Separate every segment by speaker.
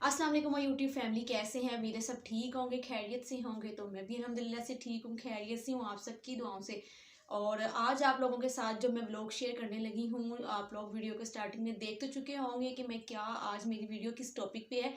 Speaker 1: अस्सलाम वालेकुम my YouTube family, कैसे हैं? मेरे सब ठीक होंगे, खैरियत से होंगे। तो मैं भी अल्हम्दुलिल्लाह से ठीक हूँ, खैरियत से हूँ, आप सबकी दुआओं से। और आज आप लोगों के साथ जो मैं व्लॉग शेयर करने लगी हूँ, आप लोग वीडियो के स्टार्टिंग में देख तो चुके होंगे कि मैं क्या आज मेरी वीडियो किस टॉपिक पे है,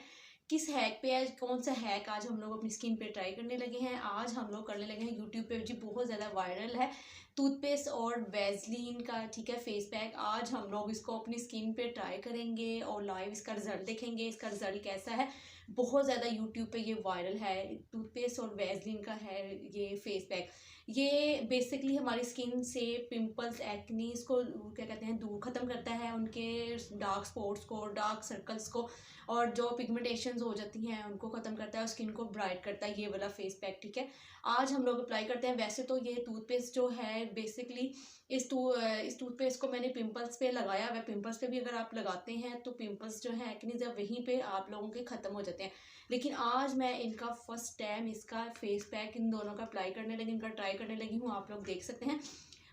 Speaker 1: किस हैक पे है, कौन सा हैक आज हम लोग अपनी स्किन पे ट्राई करने लगे हैं। आज हम लोग करने लगे हैं यूट्यूब पे जी बहुत ज़्यादा वायरल है टूथपेस्ट और वैसलीन का, ठीक है, फेस पैक। आज हम लोग इसको अपनी स्किन पे ट्राई करेंगे और लाइव इसका रिजल्ट देखेंगे, इसका रिजल्ट कैसा है। बहुत ज़्यादा यूट्यूब पे ये वायरल है, टूथपेस्ट और वैसलीन का है ये फेस पैक। ये बेसिकली हमारी स्किन से पिंपल्स, एक्नी, इसको क्या कहते हैं, दूर ख़त्म करता है, उनके डार्क स्पॉट्स को, डार्क सर्कल्स को, और जो पिगमेंटेशंस हो जाती हैं उनको ख़त्म करता है और स्किन को ब्राइट करता है ये वाला फेस पैक, ठीक है। आज हम लोग अप्लाई करते हैं। वैसे तो ये टूथपेस्ट जो है बेसिकली इस टूथपेस्ट को मैंने पिंपल्स पे लगाया हुआ है। पिंपल्स पे भी अगर आप लगाते हैं तो पिंपल्स जो है एक्ने जब वहीं पे आप लोगों के ख़त्म हो जाते हैं। लेकिन आज मैं इनका फर्स्ट टाइम इसका फेस पैक इन दोनों का अप्लाई करने लगी, इनका ट्राई करने लगी हूँ। आप लोग देख सकते हैं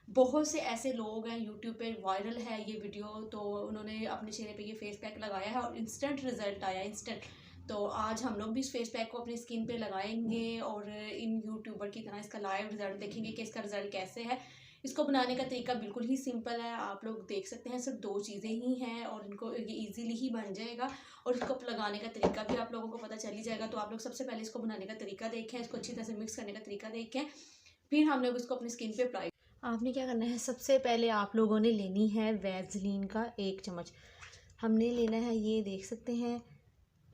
Speaker 1: बहुत से ऐसे लोग हैं, यूट्यूब पे वायरल है ये वीडियो, तो उन्होंने अपने चेहरे पे ये फेस पैक लगाया है और इंस्टेंट रिजल्ट आया, इंस्टेंट। तो आज हम लोग भी इस फेस पैक को अपनी स्किन पे लगाएंगे और इन यूट्यूबर की तरह इसका लाइव रिजल्ट देखेंगे कि इसका रिजल्ट कैसे है। इसको बनाने का तरीका बिल्कुल ही सिंपल है, आप लोग देख सकते हैं, सिर्फ दो चीज़ें ही हैं और इनको ये इजीली ही बन जाएगा। और इसको लगाने का तरीका भी आप लोगों को पता चल ही जाएगा। तो आप लोग सबसे पहले इसको बनाने का तरीका देखें, इसको अच्छी तरह से मिक्स करने का तरीका देखें, फिर हम लोग इसको अपनी स्किन पे अप्लाई। आपने क्या करना है, सबसे पहले आप लोगों ने लेनी है वैसलीन का 1 चम्मच। हमने लेना है, ये देख सकते हैं,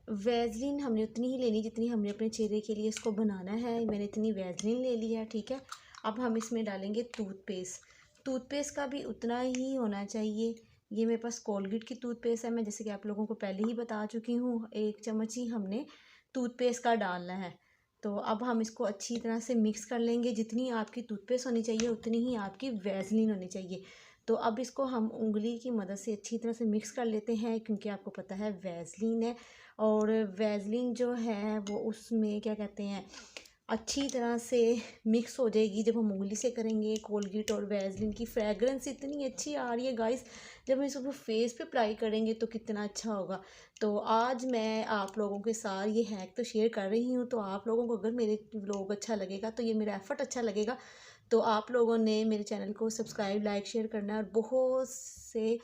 Speaker 1: वैसलीन हमने उतनी ही लेनी जितनी हमने अपने चेहरे के लिए इसको बनाना है। मैंने इतनी वैसलीन ले ली है, ठीक है। अब हम इसमें डालेंगे टूथपेस्ट। टूथपेस्ट का भी उतना ही होना चाहिए। ये मेरे पास कोलगेट की टूथपेस्ट है, मैं जैसे कि आप लोगों को पहले ही बता चुकी हूँ, 1 चम्मच ही हमने टूथपेस्ट का डालना है। तो अब हम इसको अच्छी तरह से मिक्स कर लेंगे। जितनी आपकी टूथपेस्ट होनी चाहिए उतनी ही आपकी वैसलीन होनी चाहिए। तो अब इसको हम उंगली की मदद से अच्छी तरह से मिक्स कर लेते हैं, क्योंकि आपको पता है वैसलीन है और वैसलीन जो है वो उसमें क्या कहते हैं, अच्छी तरह से मिक्स हो जाएगी। जब हम उंगली से करेंगे, कोलगेट और वैसलीन की फ्रेगरेंस इतनी अच्छी आ रही है गाइस, जब हम इसको फेस पे अप्लाई करेंगे तो कितना अच्छा होगा। तो आज मैं आप लोगों के साथ ये हैक तो शेयर कर रही हूँ। तो आप लोगों को अगर मेरे व्लॉग अच्छा लगेगा, तो ये मेरा एफर्ट अच्छा लगेगा, तो आप लोगों ने मेरे चैनल को सब्सक्राइब, लाइक, शेयर करना है और बहुत से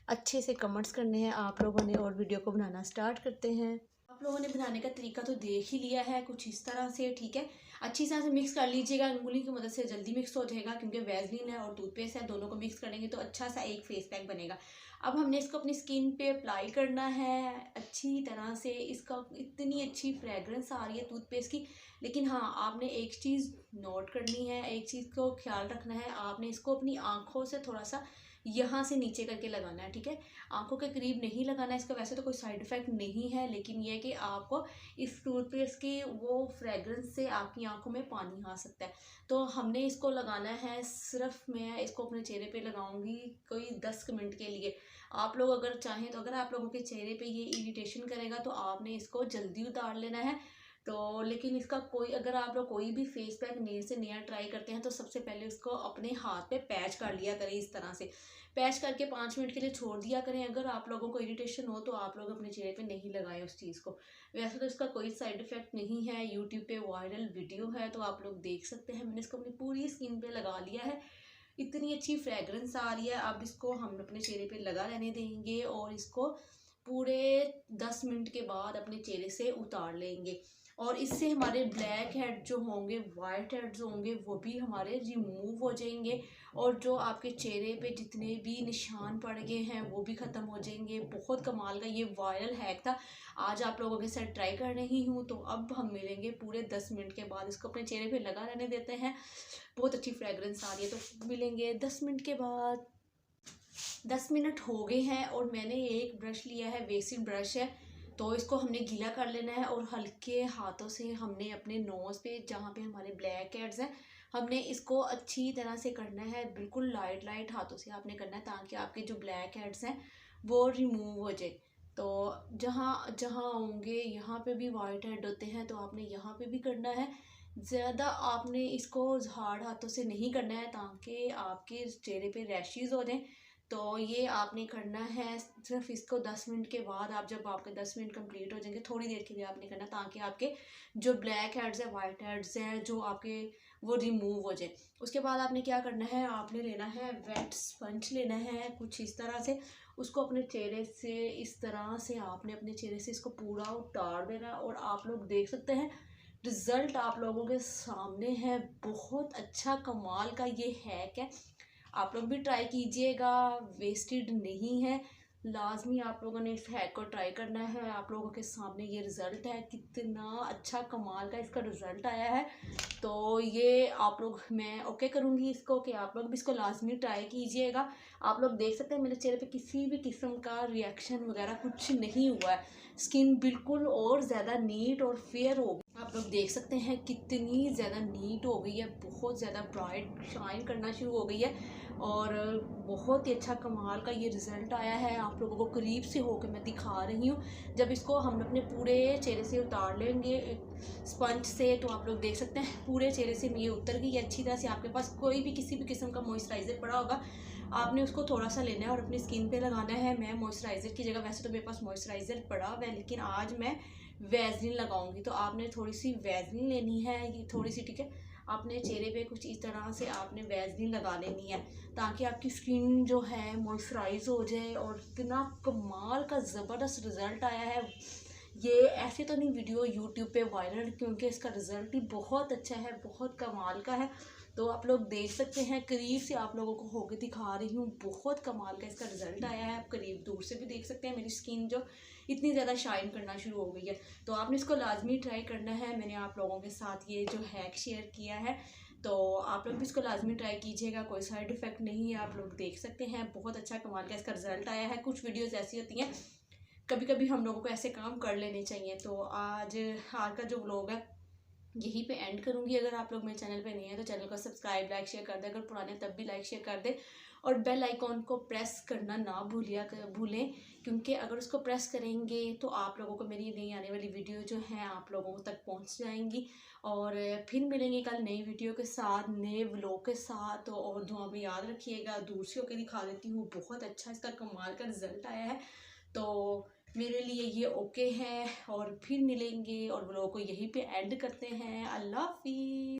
Speaker 1: अच्छे से कमेंट्स करने हैं आप लोगों ने। और वीडियो को बनाना स्टार्ट करते हैं। आप लोगों ने बनाने का तरीका तो देख ही लिया है कुछ इस तरह से, ठीक है। अच्छी तरह से मिक्स कर लीजिएगा, उंगली की मदद से जल्दी मिक्स हो जाएगा, क्योंकि वैसलीन है और टूथपेस्ट है, दोनों को मिक्स करेंगे तो अच्छा सा एक फेस पैक बनेगा। अब हमने इसको अपनी स्किन पे अप्लाई करना है अच्छी तरह से। इसका इतनी अच्छी फ्रेगरेंस आ रही है टूथपेस्ट की। लेकिन हाँ, आपने एक चीज़ नोट करनी है, एक चीज़ को ख्याल रखना है, आपने इसको अपनी आँखों से थोड़ा सा यहाँ से नीचे करके लगाना है, ठीक है। आंखों के करीब नहीं लगाना है। इसका वैसे तो कोई साइड इफ़ेक्ट नहीं है, लेकिन यह है कि आपको इस टूथपेस्ट की वो फ्रेगरेंस से आपकी आंखों में पानी आ सकता है। तो हमने इसको लगाना है, सिर्फ मैं इसको अपने चेहरे पे लगाऊंगी कोई 10 मिनट के लिए। आप लोग अगर चाहें तो, अगर आप लोगों के चेहरे पे ये इरिटेशन करेगा तो आपने इसको जल्दी उतार लेना है। तो लेकिन इसका कोई, अगर आप लोग कोई भी फेस पैक नए से नया ट्राई करते हैं तो सबसे पहले उसको अपने हाथ पे पैच कर लिया करें, इस तरह से पैच करके 5 मिनट के लिए छोड़ दिया करें। अगर आप लोगों को इरिटेशन हो तो आप लोग अपने चेहरे पे नहीं लगाएं उस चीज़ को। वैसे तो इसका कोई साइड इफेक्ट नहीं है, यूट्यूब पे वायरल वीडियो है तो आप लोग देख सकते हैं। मैंने इसको अपनी पूरी स्किन पे लगा लिया है, इतनी अच्छी फ्रेगरेंस आ रही है। अब इसको हम अपने चेहरे पे लगा रहने देंगे और इसको पूरे 10 मिनट के बाद अपने चेहरे से उतार लेंगे। और इससे हमारे ब्लैक हेड जो होंगे, वाइट हेड्स होंगे, वो भी हमारे रिमूव हो जाएंगे। और जो आपके चेहरे पे जितने भी निशान पड़ गए हैं वो भी ख़त्म हो जाएंगे। बहुत कमाल का ये वायरल हैक था, आज आप लोगों के साथ ट्राई कर रही हूँ। तो अब हम मिलेंगे पूरे 10 मिनट के बाद, इसको अपने चेहरे पे लगा रहने देते हैं। बहुत अच्छी फ्रेगरेंस आ रही है, तो मिलेंगे 10 मिनट के बाद। 10 मिनट हो गए हैं और मैंने एक ब्रश लिया है, बेसिक ब्रश है, तो इसको हमने गीला कर लेना है और हल्के हाथों से हमने अपने नोज़ पे, जहाँ पे हमारे ब्लैक हेड्स हैं, हमने इसको अच्छी तरह से करना है। बिल्कुल लाइट लाइट हाथों से आपने करना है, ताकि आपके जो ब्लैक हेड्स हैं वो रिमूव हो जाए। तो जहाँ जहाँ होंगे, यहाँ पे भी वाइट हेड होते हैं तो आपने यहाँ पे भी करना है। ज़्यादा आपने इसको हार्ड हाथों से नहीं करना है, ताकि आपके चेहरे पे रैशेज़ हो जाएं। तो ये आपने करना है सिर्फ इसको 10 मिनट के बाद। आप जब आपके 10 मिनट कंप्लीट हो जाएंगे, थोड़ी देर के लिए आपने करना, ताकि आपके जो ब्लैक हेड्स है, वाइट हेड्स हैं, जो आपके वो रिमूव हो जाए। उसके बाद आपने क्या करना है, आपने लेना है वेट स्पंज लेना है कुछ इस तरह से। उसको अपने चेहरे से इस तरह से आपने अपने चेहरे से इसको पूरा उतार देना। और आप लोग देख सकते हैं रिज़ल्ट आप लोगों के सामने है। बहुत अच्छा कमाल का ये हैक है, आप लोग भी ट्राई कीजिएगा, वेस्टेड नहीं है। लाजमी आप लोगों ने इस हैक को ट्राई करना है। आप लोगों के सामने ये रिज़ल्ट है, कितना अच्छा कमाल का इसका रिज़ल्ट आया है। तो ये आप लोग, मैं ओके करूँगी इसको कि आप लोग भी इसको लाजमी ट्राई कीजिएगा। आप लोग देख सकते हैं मेरे चेहरे पे किसी भी किस्म का रिएक्शन वगैरह कुछ नहीं हुआ है। स्किन बिल्कुल और ज़्यादा नीट और फेयर हो गई। आप लोग देख सकते हैं कितनी ज़्यादा नीट हो गई है, बहुत ज़्यादा ब्राइट शाइन करना शुरू हो गई है। और बहुत ही अच्छा कमाल का ये रिज़ल्ट आया है। आप लोगों को करीब से होकर मैं दिखा रही हूँ। जब इसको हम अपने पूरे चेहरे से उतार लेंगे स्पंज से, तो आप लोग देख सकते हैं पूरे चेहरे से ये उतर गई अच्छी तरह से। आपके पास कोई भी किसी भी किस्म का मॉइस्चराइज़र पड़ा होगा, आपने उसको थोड़ा सा लेना है और अपनी स्किन पे लगाना है। मैं मॉइस्चराइज़र की जगह, वैसे तो मेरे पास मॉइस्चराइज़र पड़ा हुआ है, लेकिन आज मैं वैसलीन लगाऊंगी। तो आपने थोड़ी सी वैसलीन लेनी है, ये थोड़ी सी, ठीक है। आपने चेहरे पे कुछ इस तरह से आपने वैसलीन लगा लेनी है, ताकि आपकी स्किन जो है मॉइस्चराइज हो जाए। और इतना कमाल का ज़बरदस्त रिज़ल्ट आया है। ये ऐसे तो नहीं वीडियो यूट्यूब पे वायरल, क्योंकि इसका रिज़ल्ट ही बहुत अच्छा है, बहुत कमाल का है। तो आप लोग देख सकते हैं, करीब से आप लोगों को होके दिखा रही हूँ, बहुत कमाल का इसका रिज़ल्ट आया है। आप करीब दूर से भी देख सकते हैं मेरी स्किन जो इतनी ज़्यादा शाइन करना शुरू हो गई है। तो आपने इसको लाजमी ट्राई करना है। मैंने आप लोगों के साथ ये जो हैक शेयर किया है, तो आप लोग भी इसको लाजमी ट्राई कीजिएगा, कोई साइड इफ़ेक्ट नहीं है। आप लोग देख सकते हैं बहुत अच्छा कमाल का इसका रिज़ल्ट आया है। कुछ वीडियोज़ ऐसी होती हैं, कभी कभी हम लोगों को ऐसे काम कर लेने चाहिए। तो आज का जो व्लॉग है यहीं पे एंड करूँगी। अगर आप लोग मेरे चैनल पे नहीं है तो चैनल को सब्सक्राइब, लाइक, शेयर कर दे। अगर पुराने तब भी लाइक शेयर कर दे, और बेल आइकॉन को प्रेस करना ना भूलें, क्योंकि अगर उसको प्रेस करेंगे तो आप लोगों को मेरी नई आने वाली वीडियो जो है आप लोगों तक पहुंच जाएंगी। और फिर मिलेंगे कल नई वीडियो के साथ, नए व्लॉग के साथ। और दुआ में याद रखिएगा, दूर से होकर दिखा देती हूँ, बहुत अच्छा इसका कमाल का रिजल्ट आया है। तो मेरे लिए ये ओके है। और फिर मिलेंगे और व्लॉग को यहीं पे एंड करते हैं। अल्लाह हाफिज़।